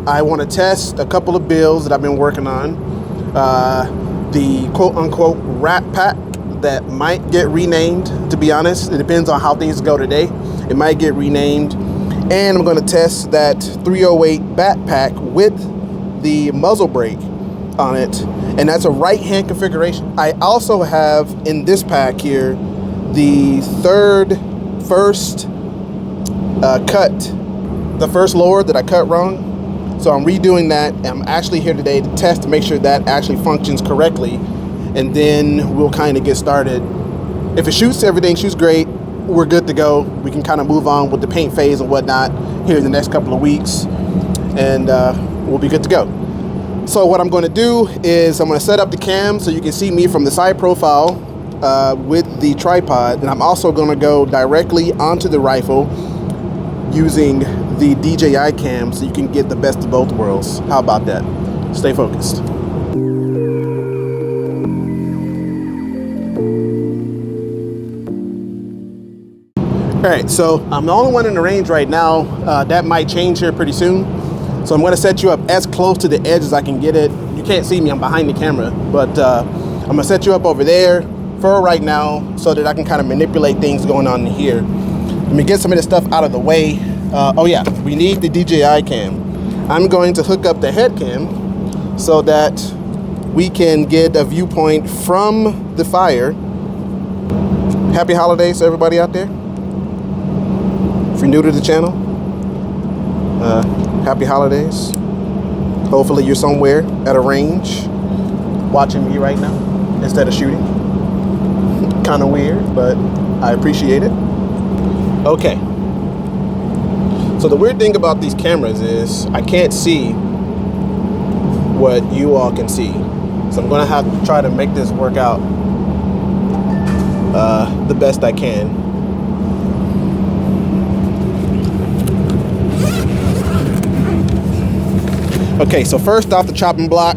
I want to test a couple of builds that I've been working on. The quote-unquote rat pack that might get renamed, to be honest. It depends on how things go today. It might get renamed. And I'm going to test that 308 backpack with the muzzle brake on it. And that's a right-hand configuration. I also have in this pack here the first lower that I cut wrong. So I'm redoing that. I'm actually here today to test to make sure that actually functions correctly. And then we'll kind of get started. If it shoots, everything shoots great, we're good to go. We can kind of move on with the paint phase and whatnot here in the next couple of weeks. And we'll be good to go. So what I'm going to do is I'm going to set up the cam so you can see me from the side profile with the tripod. And I'm also going to go directly onto the rifle using the DJI cam so you can get the best of both worlds. How about that? Stay focused. All right, so I'm the only one in the range right now. That might change here pretty soon. So I'm gonna set you up as close to the edge as I can get it. You can't see me, I'm behind the camera, but I'm gonna set you up over there for right now so that I can kind of manipulate things going on in here. Let me get some of this stuff out of the way. Oh yeah, we need the DJI cam. I'm going to hook up the head cam so that we can get a viewpoint from the fire. Happy holidays to everybody out there. If you're new to the channel, happy holidays. Hopefully you're somewhere at a range watching me right now instead of shooting. Kind of weird, but I appreciate it. Okay. So the weird thing about these cameras is I can't see what you all can see. So I'm gonna have to try to make this work out the best I can. Okay, so first off the chopping block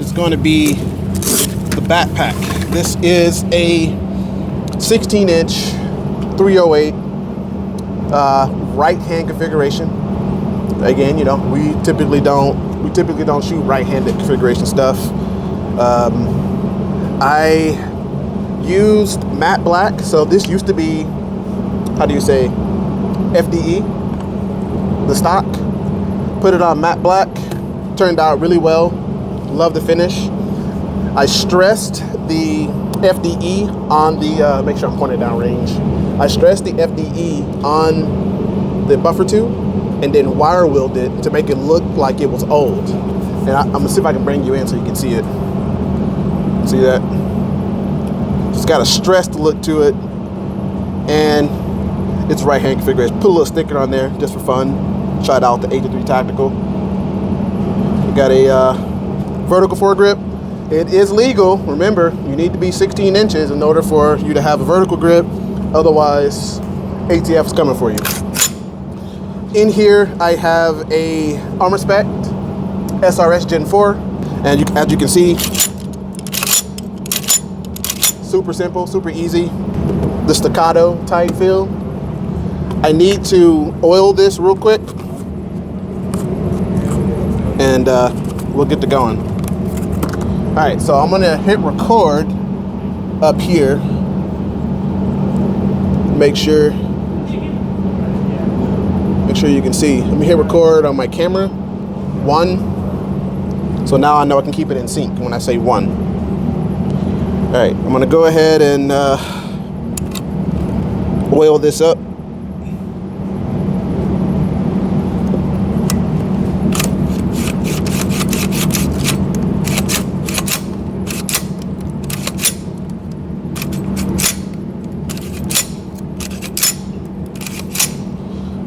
is going to be the backpack. This is a 16-inch 308 right-hand configuration. Again, you know, we typically don't shoot right-handed configuration stuff. I used matte black, so this used to be, how do you say, FDE, the stock. Put it on matte black. Turned out really well. Love the finish. I stressed the FDE on the, make sure I'm pointing down range. I stressed the FDE on the buffer tube and then wire wheeled it to make it look like it was old. And I'm gonna see if I can bring you in so you can see it. See that? It's got a stressed look to it and it's right hand configuration. Put a little sticker on there just for fun. Tried out the 83 Tactical. We got a vertical foregrip. It is legal. Remember, you need to be 16 inches in order for you to have a vertical grip. Otherwise, ATF is coming for you. In here, I have a Armor Spec SRS Gen 4. And as you can see, super simple, super easy. The staccato type feel. I need to oil this real quick and we'll get to going. All right, so I'm gonna hit record up here. Make sure you can see. Let me hit record on my camera. 1. So now I know I can keep it in sync when I say 1. All right, I'm gonna go ahead and oil this up.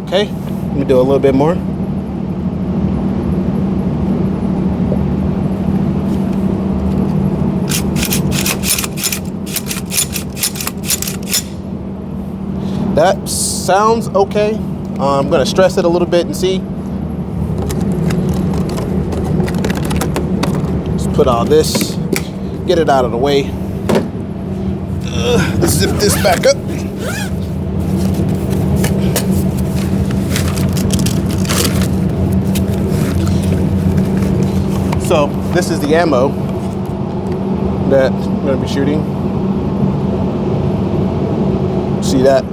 Okay, let me do a little bit more. That sounds okay. I'm gonna stress it a little bit and see. Just put all this, get it out of the way. Zip this back up. So this is the ammo that I'm going to be shooting. See that?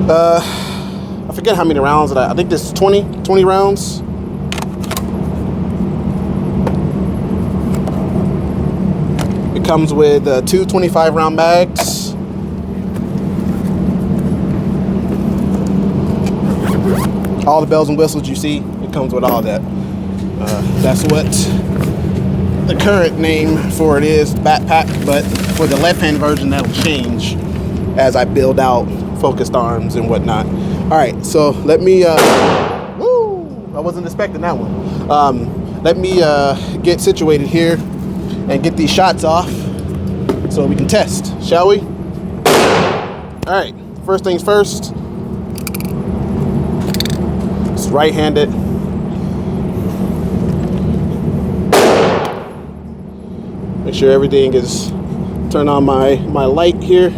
I forget how many rounds that I think this is 20 rounds. It comes with two 25-round mags. All the bells and whistles you see, it comes with all that. That's what the current name for it is, backpack, but for the left-hand version that'll change as I build out focused arms and whatnot. All right, so let me, woo, I wasn't expecting that one. Let me get situated here and get these shots off so we can test, shall we? All right, first things first, it's right-handed. Make sure everything is, turn on my light here.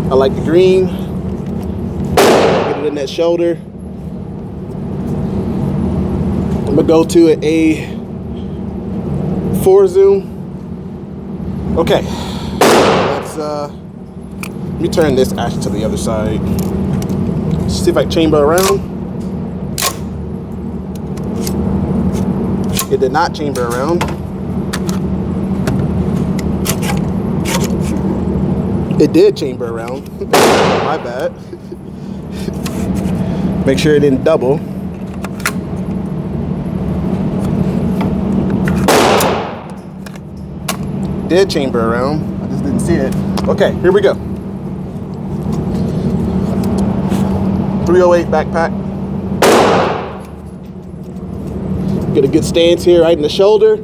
I like the green. Get it in that shoulder. I'm gonna go to an A4 zoom. Okay, let's let me turn this actually to the other side. See if I can chamber around. It did not chamber around. It did chamber around. My bad. Make sure it didn't double. Did chamber around. I just didn't see it. Okay, here we go. 308 backpack. Get a good stance here, right in the shoulder.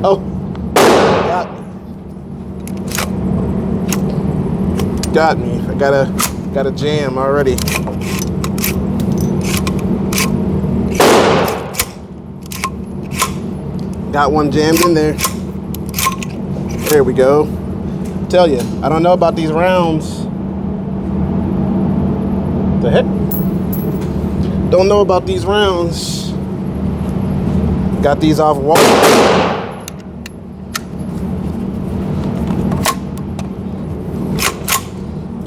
Oh, got me. I got a jam already. Got one jammed in there. There we go. Tell you, I don't know about these rounds. The heck? Don't know about these rounds. Got these off wall.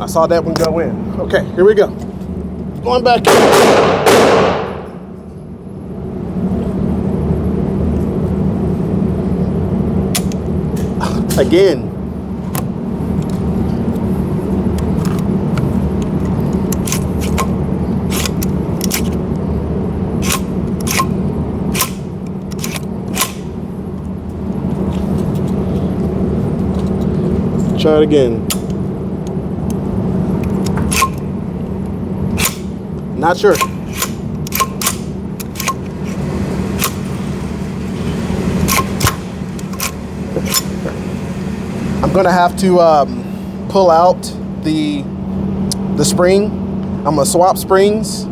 I saw that one go in. Okay, here we go. Going back in. Again. Try it again. Not sure. I'm gonna have to pull out the spring. I'm gonna swap springs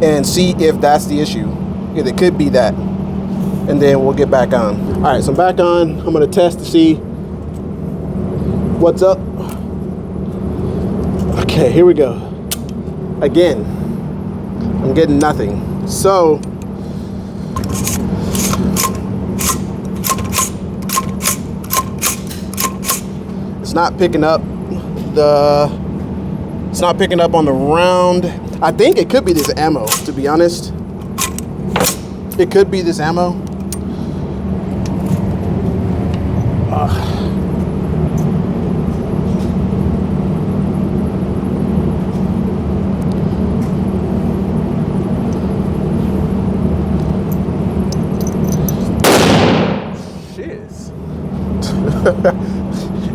and see if that's the issue. It could be that, and then we'll get back on. All right, so I'm back on. I'm gonna test to see what's up. Okay, here we go. Again, I'm getting nothing. So it's not picking up on the round. I think it could be this ammo, to be honest. It could be this ammo.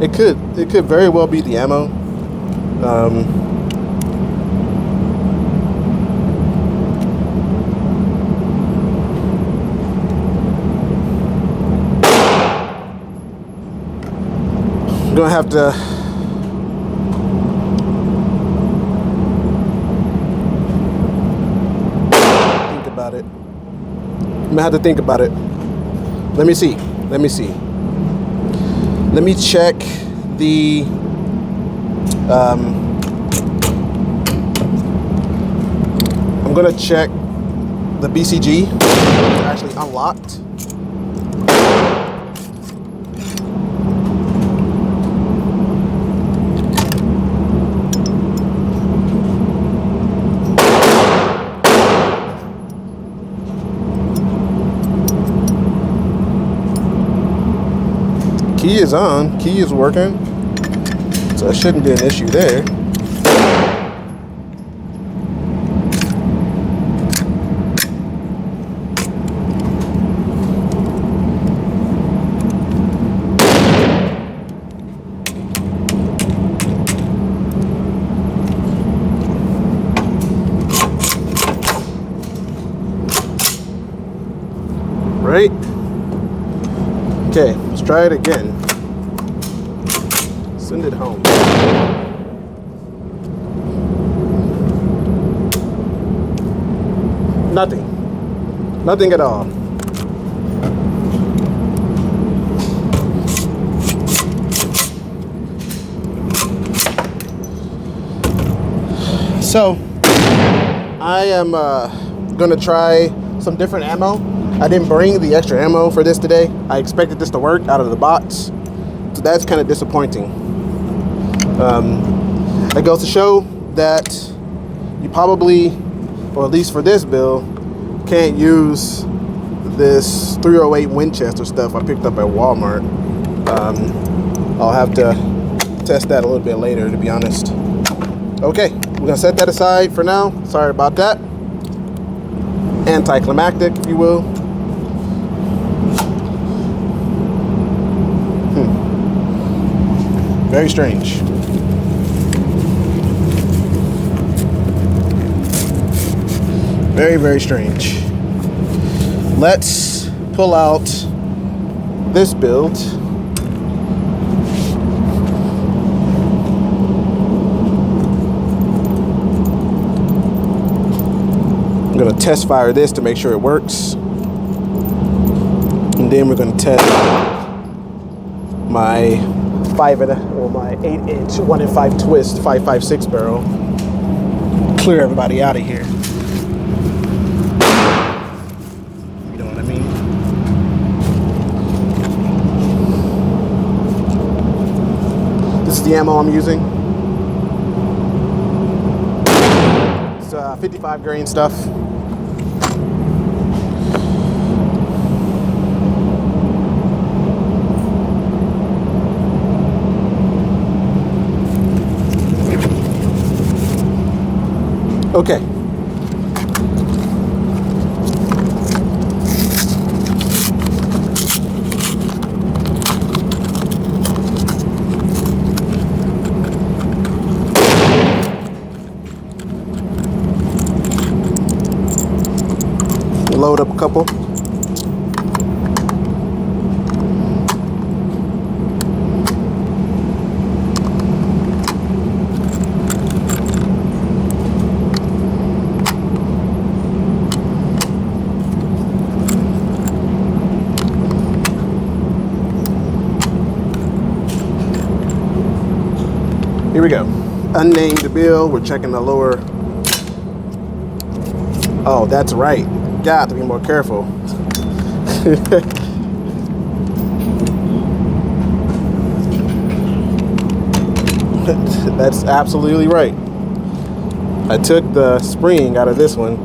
It could very well be the ammo. I'm gonna have to think about it. I'm gonna have to think about it. Let me see. Let me check the I'm gonna check the BCG. It's actually unlocked. Key is on, key is working, so it shouldn't be an issue there. Right? Okay, let's try it again. Send it home. Nothing. Nothing at all. So, I am gonna try some different ammo. I didn't bring the extra ammo for this today. I expected this to work out of the box, so that's kind of disappointing. It goes to show that you probably, or at least for this build, can't use this 308 Winchester stuff I picked up at Walmart. I'll have to test that a little bit later, to be honest. Okay, we're gonna set that aside for now. Sorry about that. Anticlimactic, if you will. Very strange. Very, very strange. Let's pull out this build. I'm gonna test fire this to make sure it works. And then we're gonna test my my 8-inch 1 in 5 twist 5.56 barrel. Clear everybody out of here. You know what I mean? This is the ammo I'm using. It's 55 grain stuff. Okay. Load up a couple. Here we go. Unnamed build. We're checking the lower. Oh, that's right. Got to be more careful. That's absolutely right. I took the spring out of this one,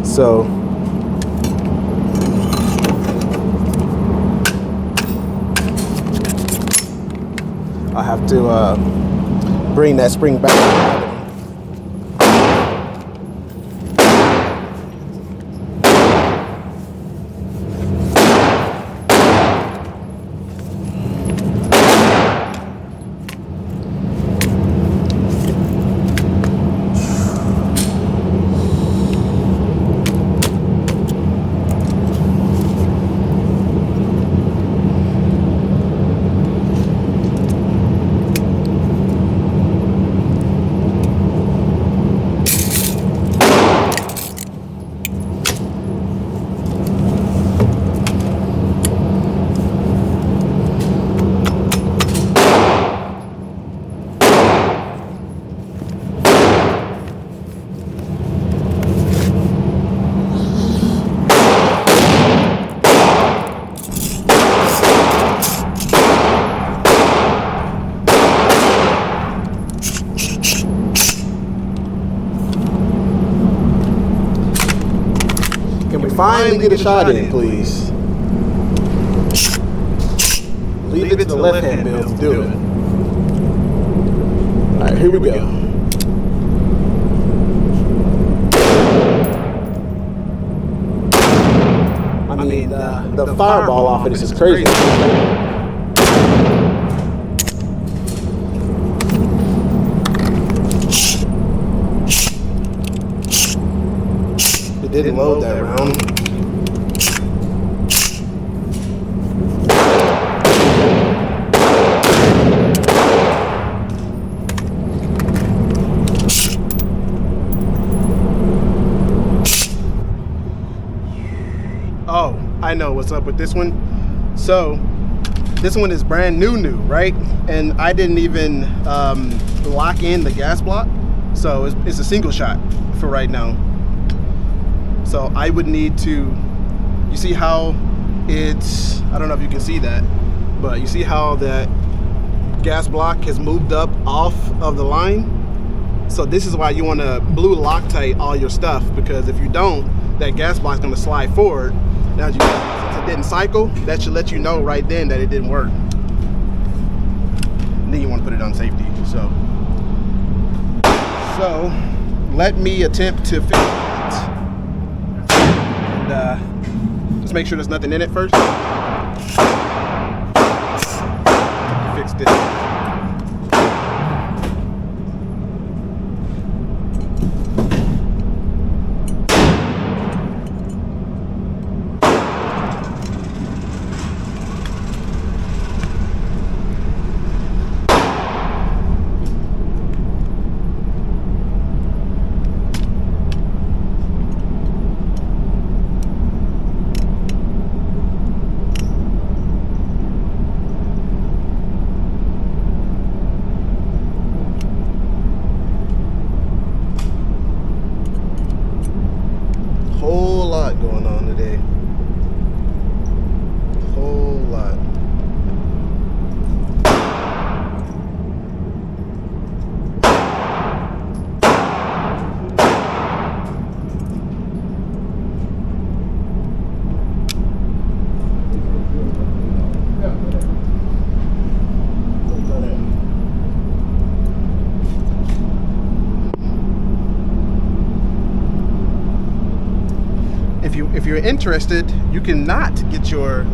so I have to bring that spring back. finally get a shot in, please. Leave it to the left hand build to do it. All right, here we go. I mean, the fireball off of this is crazy. It didn't load that round. Oh, I know what's up with this one. So this one is brand new, right? And I didn't even lock in the gas block. So it's a single shot for right now. So I would need to, you see how it's, I don't know if you can see that, but you see how that gas block has moved up off of the line? So this is why you want to blue Loctite all your stuff, because if you don't, that gas block is going to slide forward. Now, since it didn't cycle, that should let you know right then that it didn't work. And then you want to put it on safety. So let me attempt to fix it. And just make sure there's nothing in it first. Fixed it. Whole lot going on today. Whole lot. If you're interested, you cannot get your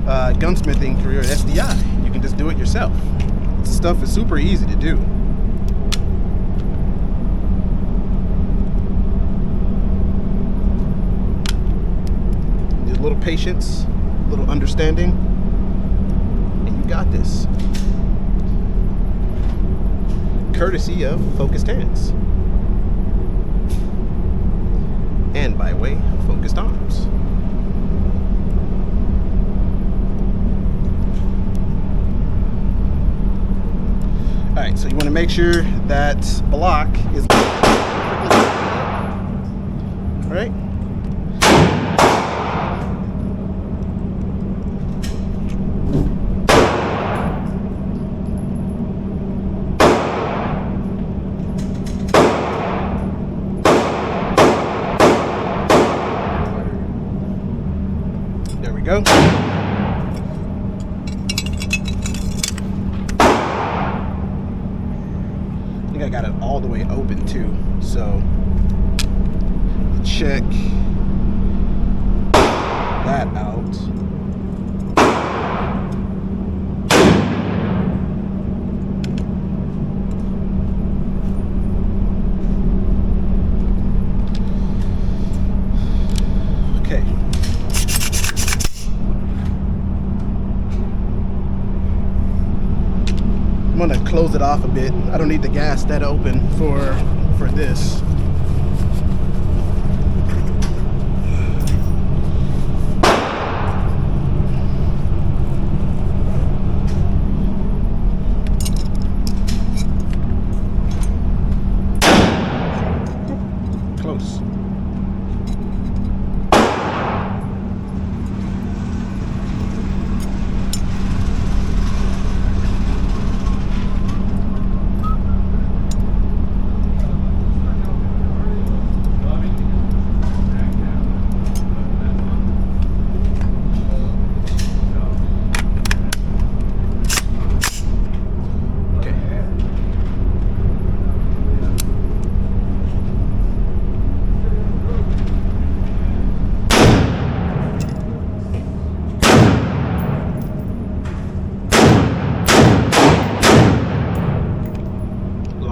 gunsmithing career at SDI. You can just do it yourself. This stuff is super easy to do. Need a little patience, a little understanding, and you got this. Courtesy of Focused Hands. And by way of Focused Arms. All right, so you want to make sure that block is all right. Go. I think I got it all the way open too, so check that out. Okay. I'm gonna close it off a bit. I don't need the gas that open for this. Close.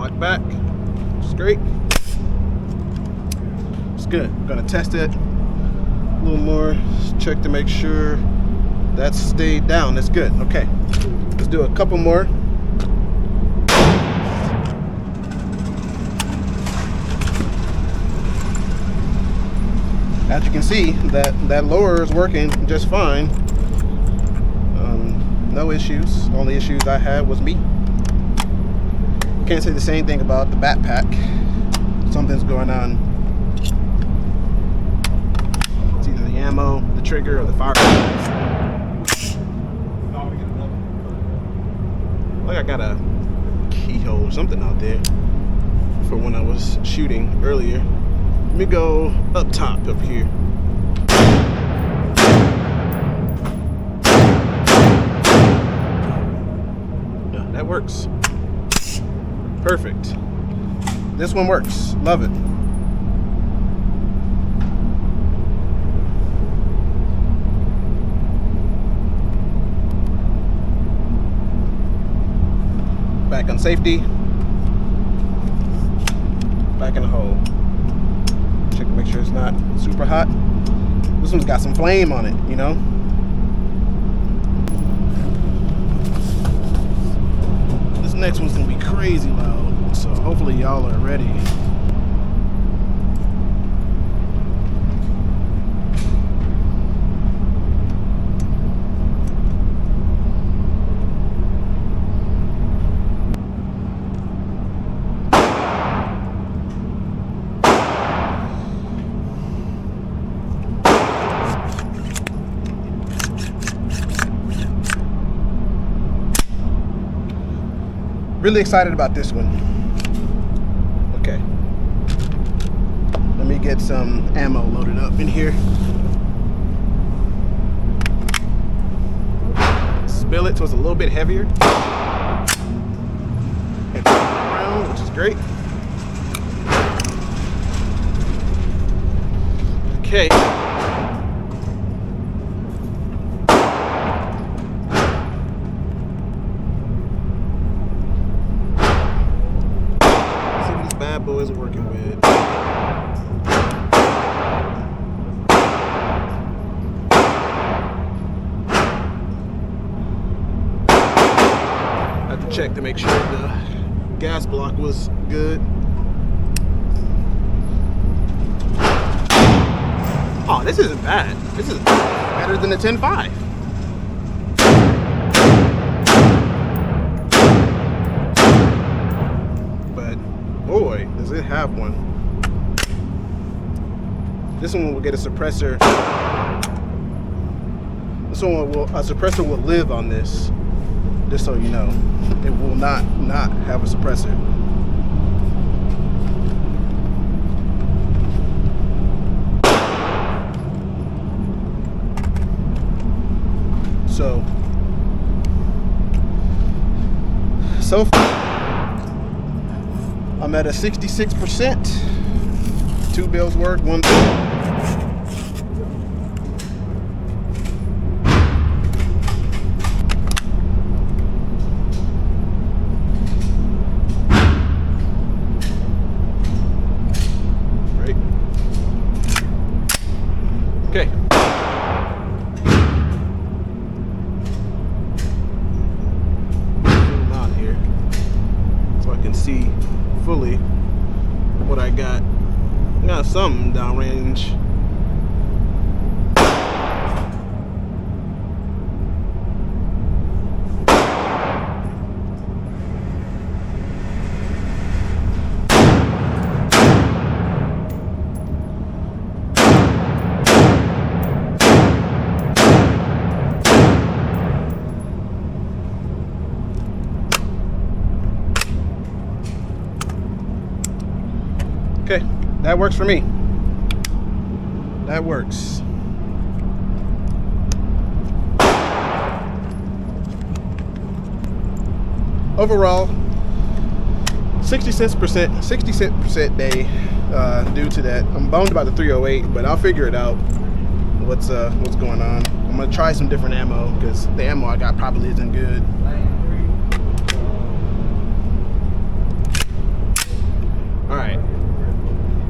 lock back, which is great. It's good. I'm gonna test it a little more, check to make sure that's stayed down. That's good. Okay, let's do a couple more. As you can see, that lower is working just fine. No issues. Only issues I had was me. Can't say the same thing about the backpack. Something's going on. It's either the ammo, the trigger, or the fire. Like I got a keyhole or something out there for when I was shooting earlier. Let me go up top up here. Yeah, that works. Perfect. This one works. Love it. Back on safety. Back in the hole. Check to make sure it's not super hot. This one's got some flame on it, you know? This next one's gonna be crazy loud, so hopefully y'all are ready. Really excited about this one. Okay. Let me get some ammo loaded up in here. Spill it so it's a little bit heavier. And turn it around, which is great. Okay. Bad boys are working with. I had to check to make sure the gas block was good. Oh, this isn't bad. This is better than the 10.5. Boy, does it have one. This one will get a suppressor. This one will, a suppressor will live on this. Just so you know, it will not have a suppressor. So far, I'm at a 66%. 2 bills work, 1 bill. Okay. Zoom out here so I can see fully what I got. I got something downrange. Okay, that works for me. That works. Overall, 66% day due to that. I'm bummed about the 308, but I'll figure it out. What's going on? I'm gonna try some different ammo because the ammo I got probably isn't good.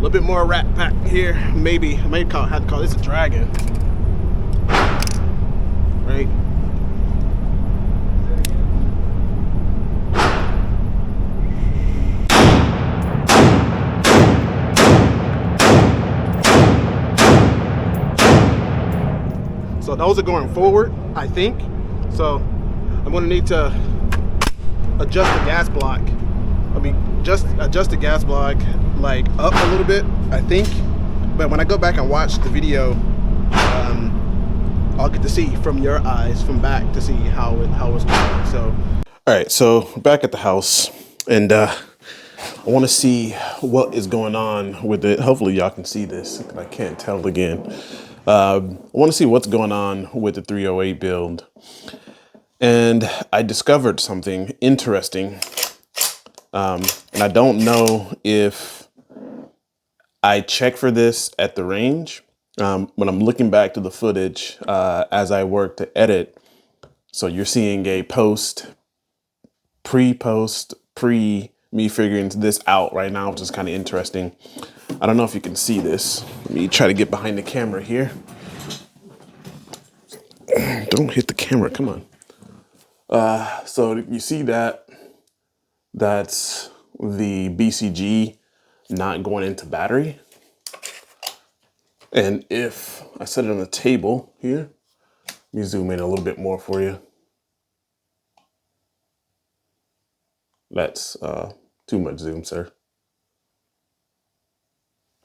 little bit more rat pack here. Maybe I may have to call this a dragon, right? So those are going forward, I think. So I'm gonna need to adjust the gas block. I mean, just adjust the gas block like up a little bit, I think. But when I go back and watch the video, I'll get to see from your eyes, from back, to see how it's going. So, all right, so back at the house, and I want to see what is going on with it. Hopefully, y'all can see this. I can't tell again. I want to see what's going on with the 308 build. And I discovered something interesting. And I don't know if I check for this at the range. When I'm looking back to the footage as I work to edit. So you're seeing a pre-post, me figuring this out right now, which is kind of interesting. I don't know if you can see this. Let me try to get behind the camera here. Don't hit the camera, come on. So you see that, that's the BCG not going into battery. And if I set it on the table here, let me zoom in a little bit more for you. That's too much zoom, sir.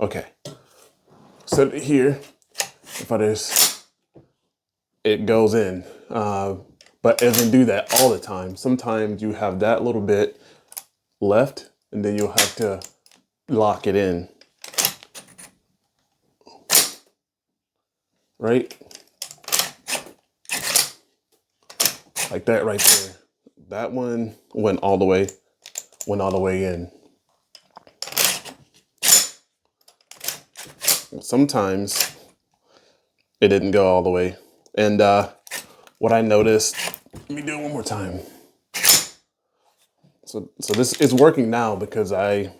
Okay, set it here. If I just, it goes in. But it doesn't do that all the time. Sometimes you have that little bit left and then you'll have to lock it in. Right? Like that right there. That one went all the way in. Sometimes it didn't go all the way. And what I noticed, let me do it one more time. So this is working now because I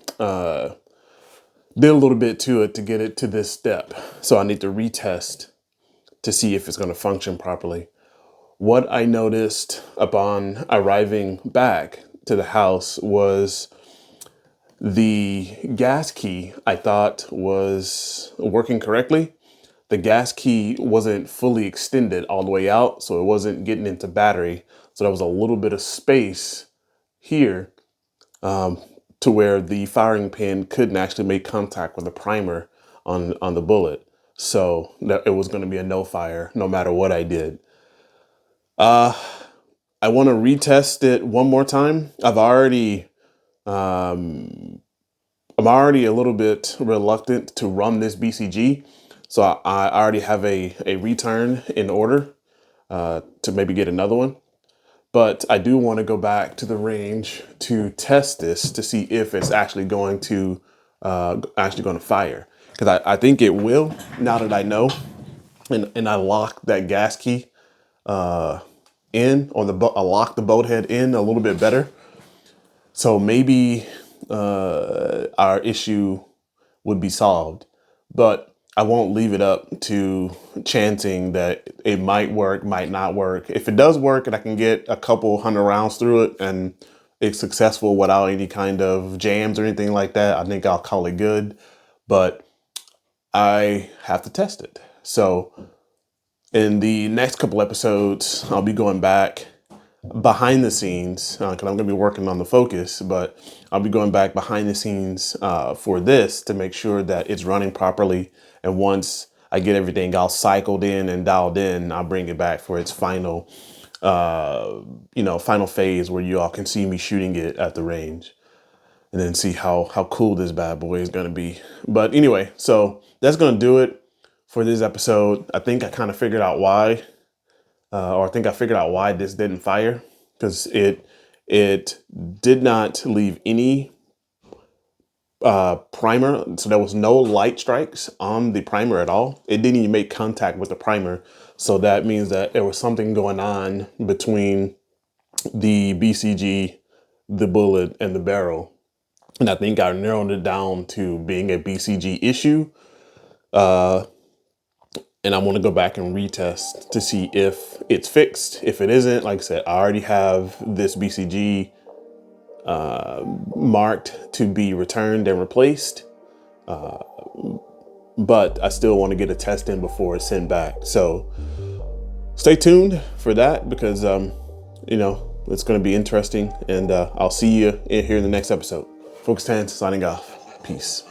did a little bit to it to get it to this step. So I need to retest to see if it's going to function properly. What I noticed upon arriving back to the house was the gas key I thought was working correctly. The gas key wasn't fully extended all the way out, so it wasn't getting into battery. So there was a little bit of space here to where the firing pin couldn't actually make contact with the primer on the bullet. So that it was going to be a no fire no matter what I did. I want to retest it one more time. I'm already a little bit reluctant to run this BCG. So I already have a return in order to maybe get another one. But I do want to go back to the range to test this to see if it's actually going to fire. Because I think it will now that I know. And I locked that gas key in on the boat. I locked the boat head in a little bit better. So maybe our issue would be solved. But I won't leave it up to chancing that it might work, might not work. If it does work and I can get a couple 100 rounds through it and it's successful without any kind of jams or anything like that, I think I'll call it good. But I have to test it. So in the next couple episodes, I'll be going back behind the scenes because I'm going to be working on the focus, but I'll be going back behind the scenes for this to make sure that it's running properly. And once I get everything all cycled in and dialed in, I'll bring it back for its final, final phase where you all can see me shooting it at the range and then see how cool this bad boy is going to be. But anyway, so that's going to do it for this episode. I think I kind of figured out why. I think I figured out why this didn't fire, because it did not leave any primer. So there was no light strikes on the primer at all. It didn't even make contact with the primer. So that means that there was something going on between the BCG, the bullet, and the barrel. And I think I narrowed it down to being a BCG issue. And I want to go back and retest to see if it's fixed. If it isn't, like I said, I already have this BCG marked to be returned and replaced. But I still want to get a test in before it's sent back. So stay tuned for that because, it's going to be interesting. And I'll see you here in the next episode. Focused Hands signing off. Peace.